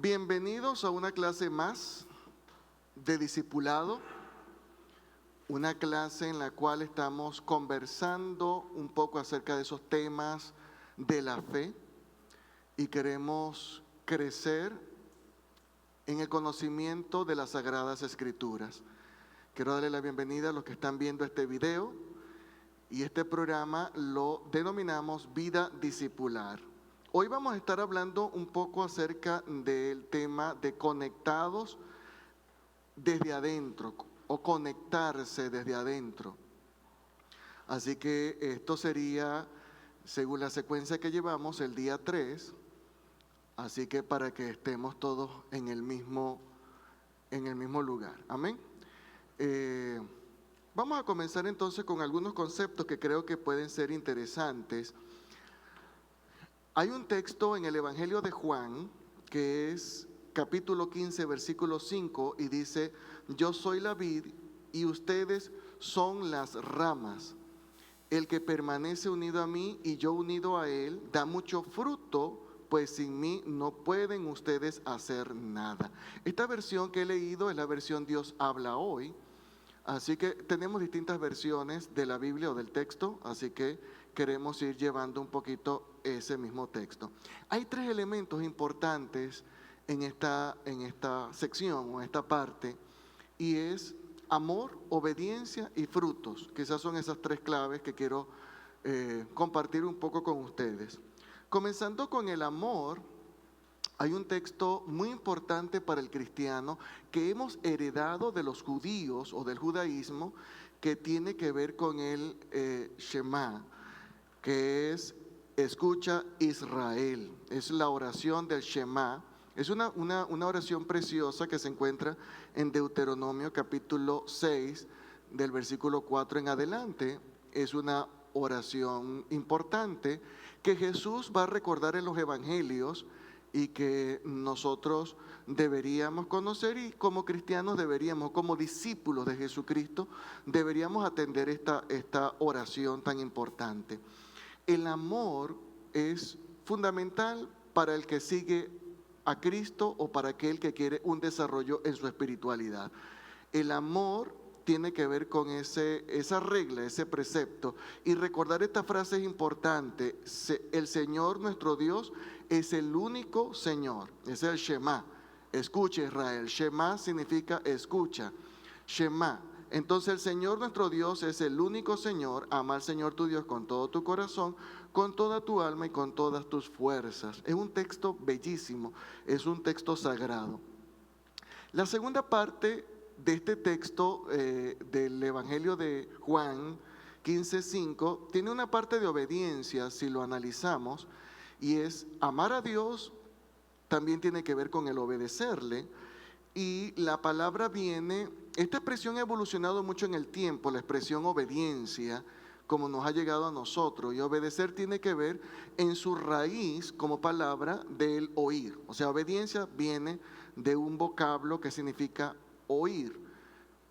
Bienvenidos a una clase más de discipulado, una clase en la cual estamos conversando un poco acerca de esos temas de la fe y queremos crecer en el conocimiento de las Sagradas Escrituras. Quiero darle la bienvenida a los que están viendo este video y este programa lo denominamos Vida Discipular. Hoy vamos a estar hablando un poco acerca del tema de conectados desde adentro o conectarse desde adentro. Así que esto sería, según la secuencia que llevamos, el día 3. Así que para que estemos todos en el mismo lugar. Amén. Vamos a comenzar entonces con algunos conceptos que creo que pueden ser interesantes. Hay un texto en el Evangelio de Juan que es capítulo 15, versículo 5 y dice: yo soy la vid y ustedes son las ramas. El que permanece unido a mí y yo unido a él da mucho fruto, pues sin mí no pueden ustedes hacer nada. Esta versión que he leído es la versión Dios habla hoy. Así que tenemos distintas versiones de la Biblia o del texto, así que queremos ir llevando un poquito ese mismo texto. Hay 3 elementos importantes en esta sección o esta parte, y es amor, obediencia y frutos. Quizás son esas 3 claves que quiero compartir un poco con ustedes. Comenzando con el amor, hay un texto muy importante para el cristiano que hemos heredado de los judíos o del judaísmo, que tiene que ver con el Shema, que es escucha Israel. Es la oración del Shema. Es una oración preciosa que se encuentra en Deuteronomio capítulo 6, del versículo 4 en adelante. Es una oración importante que Jesús va a recordar en los evangelios y que nosotros deberíamos conocer, y como cristianos deberíamos, como discípulos de Jesucristo, deberíamos atender esta oración tan importante. El amor es fundamental para el que sigue a Cristo o para aquel que quiere un desarrollo en su espiritualidad. El amor tiene que ver con esa regla, ese precepto. Y recordar esta frase es importante: el Señor nuestro Dios es el único Señor. Es el Shema. Escucha, Israel. Shema significa escucha. Shema. Entonces el Señor nuestro Dios es el único Señor. Ama al Señor tu Dios con todo tu corazón, con toda tu alma y con todas tus fuerzas. Es un texto bellísimo, es un texto sagrado. La segunda parte de este texto del Evangelio de Juan 15:5 tiene una parte de obediencia, si lo analizamos, y es amar a Dios. También tiene que ver con el obedecerle. Y la palabra viene, esta expresión ha evolucionado mucho en el tiempo, la expresión obediencia, como nos ha llegado a nosotros. Y obedecer tiene que ver en su raíz como palabra del oír. O sea, obediencia viene de un vocablo que significa oír.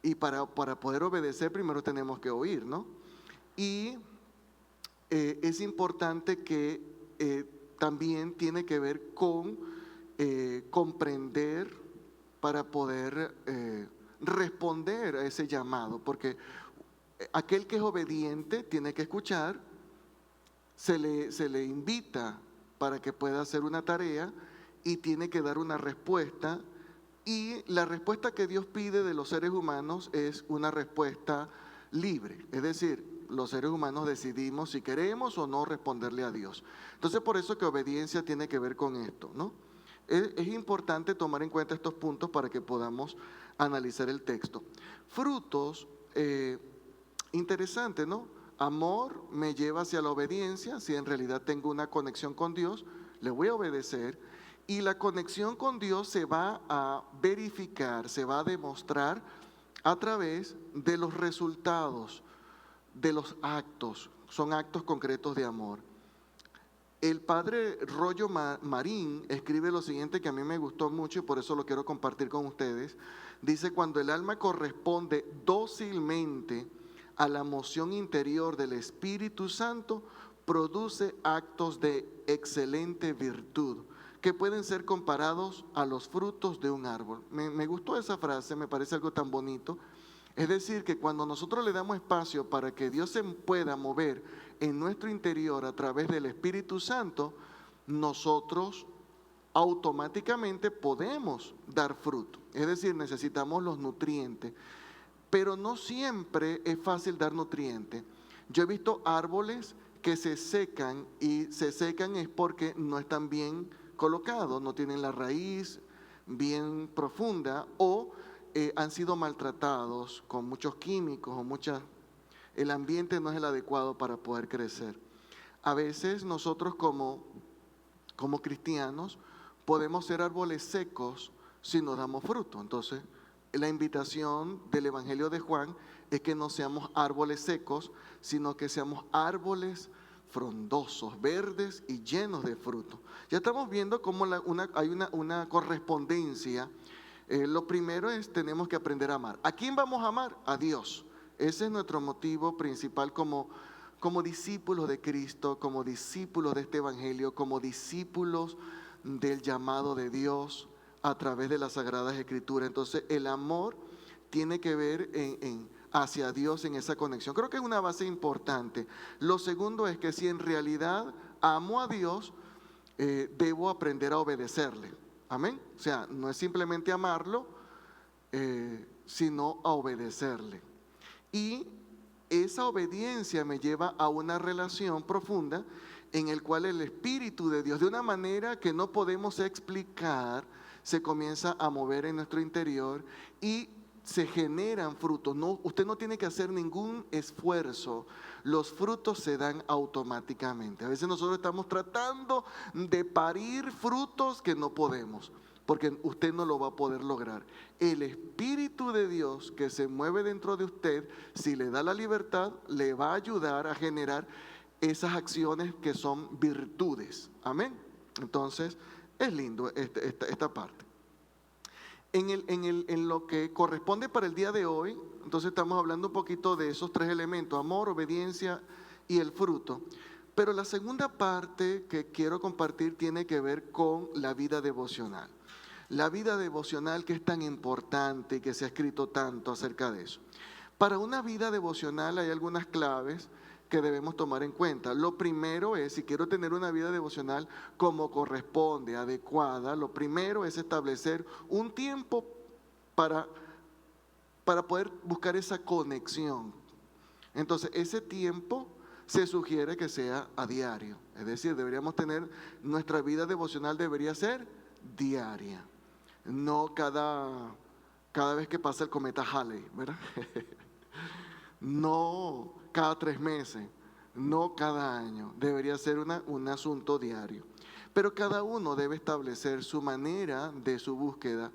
Y para poder obedecer primero tenemos que oír, ¿no? Y es importante que también tiene que ver con comprender para poder responder a ese llamado, porque aquel que es obediente tiene que escuchar, se le invita para que pueda hacer una tarea y tiene que dar una respuesta, y la respuesta que Dios pide de los seres humanos es una respuesta libre, es decir, los seres humanos decidimos si queremos o no responderle a Dios. Entonces, por eso que obediencia tiene que ver con esto, ¿no? Es importante tomar en cuenta estos puntos para que podamos analizar el texto. Frutos, interesante, ¿no? Amor me lleva hacia la obediencia. Si en realidad tengo una conexión con Dios, le voy a obedecer. Y la conexión con Dios se va a verificar, se va a demostrar a través de los resultados, de los actos. Son actos concretos de amor. El padre Rollo Marín escribe lo siguiente, que a mí me gustó mucho y por eso lo quiero compartir con ustedes. Dice: cuando el alma corresponde dócilmente a la moción interior del Espíritu Santo, produce actos de excelente virtud que pueden ser comparados a los frutos de un árbol. Me gustó esa frase, me parece algo tan bonito. Es decir, que cuando nosotros le damos espacio para que Dios se pueda mover en nuestro interior a través del Espíritu Santo, nosotros automáticamente podemos dar fruto. Es decir, necesitamos los nutrientes, pero no siempre es fácil dar nutrientes. Yo he visto árboles que se secan, y se secan es porque no están bien colocados, no tienen la raíz bien profunda, o han sido maltratados con muchos químicos o el ambiente no es el adecuado para poder crecer. A veces nosotros como cristianos podemos ser árboles secos si no damos fruto. Entonces, la invitación del Evangelio de Juan es que no seamos árboles secos, sino que seamos árboles frondosos, verdes y llenos de fruto. Ya estamos viendo cómo hay una correspondencia. Lo primero es, tenemos que aprender a amar. ¿A quién vamos a amar? A Dios. Ese es nuestro motivo principal como discípulos de Cristo, como discípulos de este Evangelio, como discípulos del llamado de Dios a través de las Sagradas Escrituras. Entonces, el amor tiene que ver hacia Dios en esa conexión. Creo que es una base importante. Lo segundo es que si en realidad amo a Dios, debo aprender a obedecerle. Amén. O sea, no es simplemente amarlo, sino a obedecerle. Y esa obediencia me lleva a una relación profunda en el cual el Espíritu de Dios, de una manera que no podemos explicar, se comienza a mover en nuestro interior y se generan frutos. No, usted no tiene que hacer ningún esfuerzo. Los frutos se dan automáticamente. A veces nosotros estamos tratando de parir frutos que no podemos, porque usted no lo va a poder lograr. El Espíritu de Dios que se mueve dentro de usted, si le da la libertad, le va a ayudar a generar esas acciones que son virtudes. Entonces, es lindo esta parte. En lo que corresponde para el día de hoy, entonces estamos hablando un poquito de esos tres elementos: amor, obediencia y el fruto. Pero la segunda parte que quiero compartir tiene que ver con la vida devocional. La vida devocional, que es tan importante y que se ha escrito tanto acerca de eso. Para una vida devocional hay algunas claves que debemos tomar en cuenta. Lo primero es, si quiero tener una vida devocional como corresponde, adecuada, lo primero es establecer un tiempo para poder buscar esa conexión. Entonces, ese tiempo se sugiere que sea a diario. Es decir, deberíamos tener, nuestra vida devocional debería ser diaria, no cada vez que pasa el cometa Halley, ¿verdad? No cada 3 meses, no cada año, debería ser un asunto diario. Pero cada uno debe establecer su manera de su búsqueda.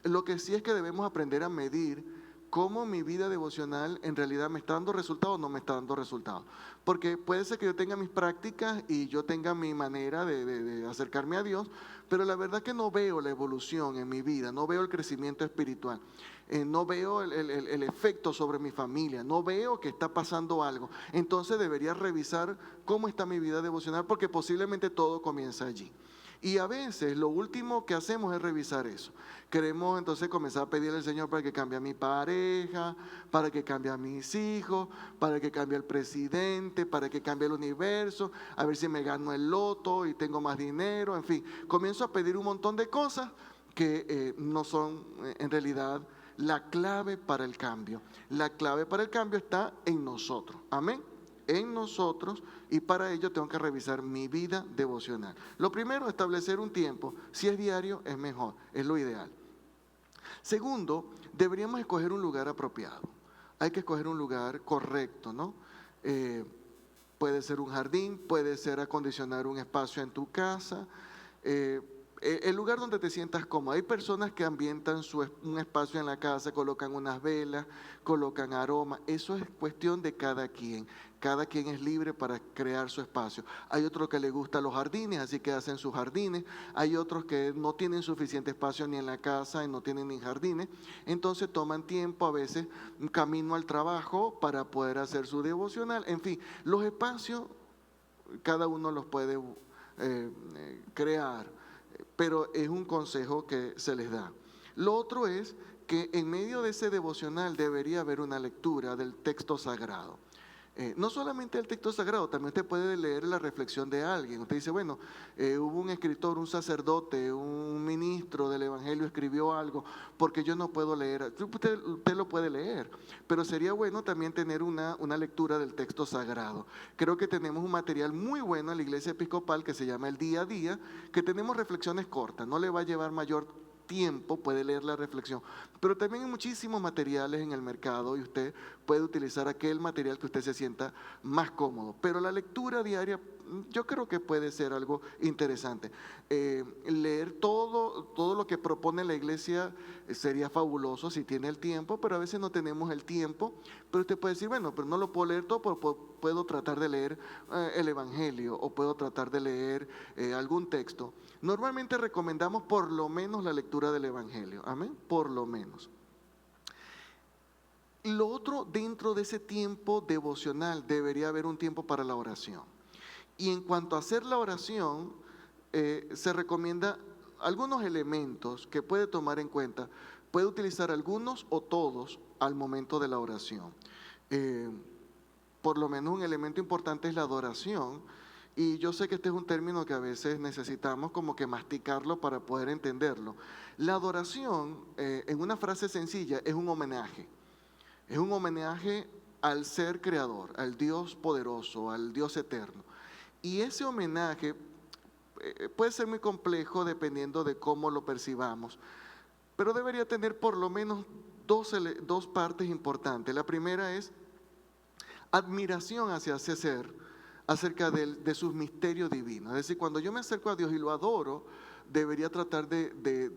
Lo que sí es que debemos aprender a medir cómo mi vida devocional en realidad me está dando resultados o no me está dando resultados. Porque puede ser que yo tenga mis prácticas y yo tenga mi manera de acercarme a Dios, pero la verdad que no veo la evolución en mi vida, no veo el crecimiento espiritual, no veo el efecto sobre mi familia, no veo que está pasando algo. Entonces debería revisar cómo está mi vida devocional, porque posiblemente todo comienza allí. Y a veces lo último que hacemos es revisar eso. Queremos entonces comenzar a pedirle al Señor para que cambie a mi pareja, para que cambie a mis hijos, para que cambie al presidente, para que cambie el universo, a ver si me gano el loto y tengo más dinero, en fin. Comienzo a pedir un montón de cosas que no son en realidad la clave para el cambio. La clave para el cambio está en nosotros. Amén. En nosotros, y para ello tengo que revisar mi vida devocional. Lo primero, establecer un tiempo. Si es diario, es mejor, es lo ideal. Segundo, deberíamos escoger un lugar apropiado. Hay que escoger un lugar correcto, ¿no? Puede ser un jardín, puede ser acondicionar un espacio en tu casa, el lugar donde te sientas cómodo. Hay personas que ambientan un espacio en la casa, colocan unas velas, colocan aromas. Eso es cuestión de cada quien. Cada quien es libre para crear su espacio. Hay otros que les gustan los jardines, así que hacen sus jardines. Hay otros que no tienen suficiente espacio ni en la casa y no tienen ni jardines. Entonces toman tiempo, a veces un camino al trabajo, para poder hacer su devocional. En fin, los espacios cada uno los puede crear, pero es un consejo que se les da. Lo otro es que en medio de ese devocional debería haber una lectura del texto sagrado. No solamente el texto sagrado, también usted puede leer la reflexión de alguien. Usted dice, bueno, hubo un escritor, un sacerdote, un ministro del evangelio escribió algo, porque yo no puedo leer. Usted lo puede leer, pero sería bueno también tener una lectura del texto sagrado. Creo que tenemos un material muy bueno en la iglesia episcopal que se llama El Día a Día, que tenemos reflexiones cortas, no le va a llevar mayor tiempo, puede leer la reflexión, pero también hay muchísimos materiales en el mercado y usted puede utilizar aquel material que usted se sienta más cómodo, pero la lectura diaria yo creo que puede ser algo interesante. Leer todo lo que propone la iglesia sería fabuloso si tiene el tiempo, pero a veces no tenemos el tiempo. Pero usted puede decir, bueno, pero no lo puedo leer todo, pero puedo tratar de leer el evangelio o puedo tratar de leer algún texto. Normalmente recomendamos por lo menos la lectura del evangelio, amén, por lo menos. Lo otro, dentro de ese tiempo devocional debería haber un tiempo para la oración. Y en cuanto a hacer la oración, se recomienda algunos elementos que puede tomar en cuenta. Puede utilizar algunos o todos al momento de la oración. Por lo menos un elemento importante es la adoración. Y yo sé que este es un término que a veces necesitamos como que masticarlo para poder entenderlo. La adoración, en una frase sencilla, es un homenaje. Es un homenaje al ser creador, al Dios poderoso, al Dios eterno. Y ese homenaje puede ser muy complejo dependiendo de cómo lo percibamos, pero debería tener por lo menos dos partes importantes. La primera es admiración hacia ese ser, acerca de sus misterios divinos. Es decir, cuando yo me acerco a Dios y lo adoro, debería tratar de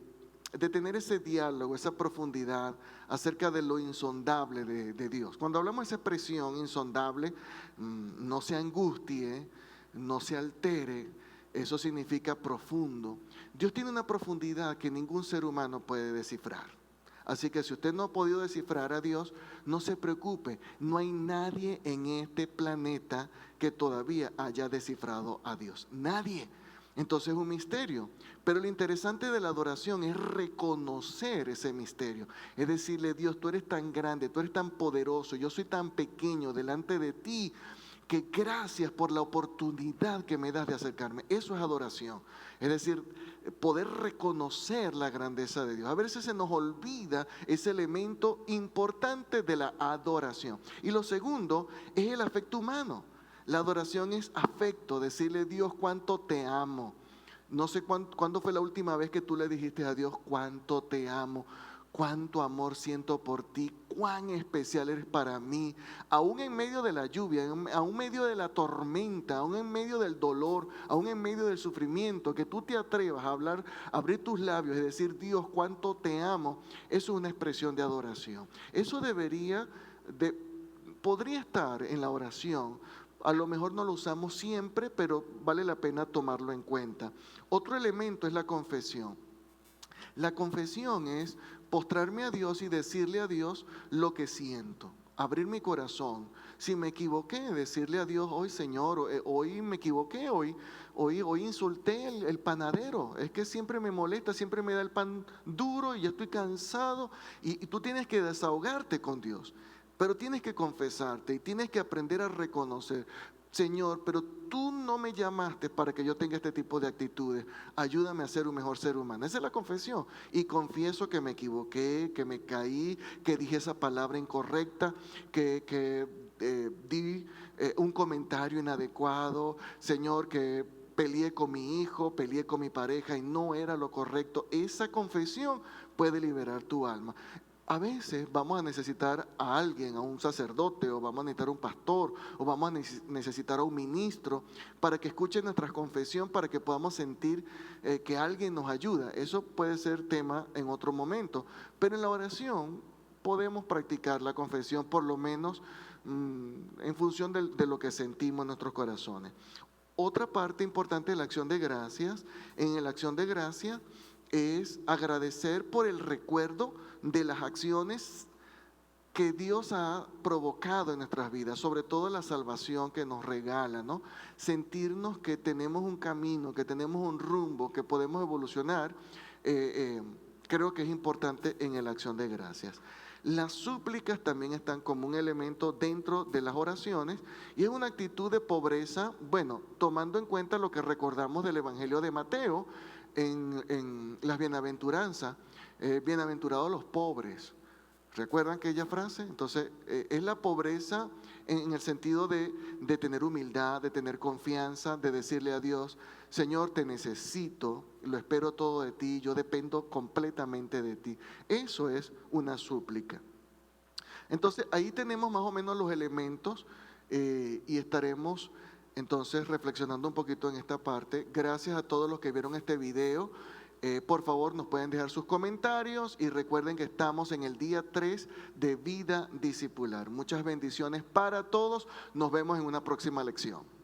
tener ese diálogo, esa profundidad acerca de lo insondable de Dios. Cuando hablamos de esa expresión insondable, no se angustie, no se altere, eso significa profundo. Dios tiene una profundidad que ningún ser humano puede descifrar. Así que si usted no ha podido descifrar a Dios, no se preocupe, no hay nadie en este planeta que todavía haya descifrado a Dios. Nadie. Entonces es un misterio. Pero lo interesante de la adoración es reconocer ese misterio. Es decirle, Dios, tú eres tan grande, tú eres tan poderoso, yo soy tan pequeño delante de ti, que gracias por la oportunidad que me das de acercarme. Eso es adoración. Es decir, poder reconocer la grandeza de Dios. A veces se nos olvida ese elemento importante de la adoración. Y lo segundo es el afecto humano. La adoración es afecto, decirle, Dios, cuánto te amo. No sé cuándo fue la última vez que tú le dijiste a Dios, cuánto te amo. Cuánto amor siento por ti, cuán especial eres para mí, aún en medio de la lluvia, aún en medio de la tormenta, aún en medio del dolor, aún en medio del sufrimiento, que tú te atrevas a hablar, a abrir tus labios y decir, Dios, cuánto te amo. Eso es una expresión de adoración. Eso podría estar en la oración. A lo mejor no lo usamos siempre, pero vale la pena tomarlo en cuenta. Otro elemento es la confesión. La confesión es postrarme a Dios y decirle a Dios lo que siento, abrir mi corazón. Si me equivoqué, decirle a Dios, hoy Señor, hoy me equivoqué, hoy insulté el panadero, es que siempre me molesta, siempre me da el pan duro y ya estoy cansado. Y tú tienes que desahogarte con Dios, pero tienes que confesarte y tienes que aprender a reconocer. Señor, pero tú no me llamaste para que yo tenga este tipo de actitudes. Ayúdame a ser un mejor ser humano. Esa es la confesión. Y confieso que me equivoqué, que me caí, que dije esa palabra incorrecta, que di un comentario inadecuado. Señor, que peleé con mi hijo, peleé con mi pareja y no era lo correcto. Esa confesión puede liberar tu alma. A veces vamos a necesitar a alguien, a un sacerdote, o vamos a necesitar a un pastor, o vamos a necesitar a un ministro para que escuche nuestra confesión, para que podamos sentir que alguien nos ayuda. Eso puede ser tema en otro momento, pero en la oración podemos practicar la confesión por lo menos en función de lo que sentimos en nuestros corazones. Otra parte importante de la acción de gracias, en la acción de gracias es agradecer por el recuerdo de las acciones que Dios ha provocado en nuestras vidas, sobre todo la salvación que nos regala, ¿no? Sentirnos que tenemos un camino, que tenemos un rumbo, que podemos evolucionar, creo que es importante en la acción de gracias. Las súplicas también están como un elemento dentro de las oraciones y es una actitud de pobreza, bueno, tomando en cuenta lo que recordamos del Evangelio de Mateo en las bienaventuranzas, bienaventurados los pobres. ¿Recuerdan aquella frase? Entonces, es la pobreza en el sentido de tener humildad, de tener confianza, de decirle a Dios, Señor, te necesito, lo espero todo de ti, yo dependo completamente de ti. Eso es una súplica. Entonces, ahí tenemos más o menos los elementos y estaremos entonces reflexionando un poquito en esta parte. Gracias a todos los que vieron este video. Por favor, nos pueden dejar sus comentarios y recuerden que estamos en el día 3 de vida discipular. Muchas bendiciones para todos. Nos vemos en una próxima lección.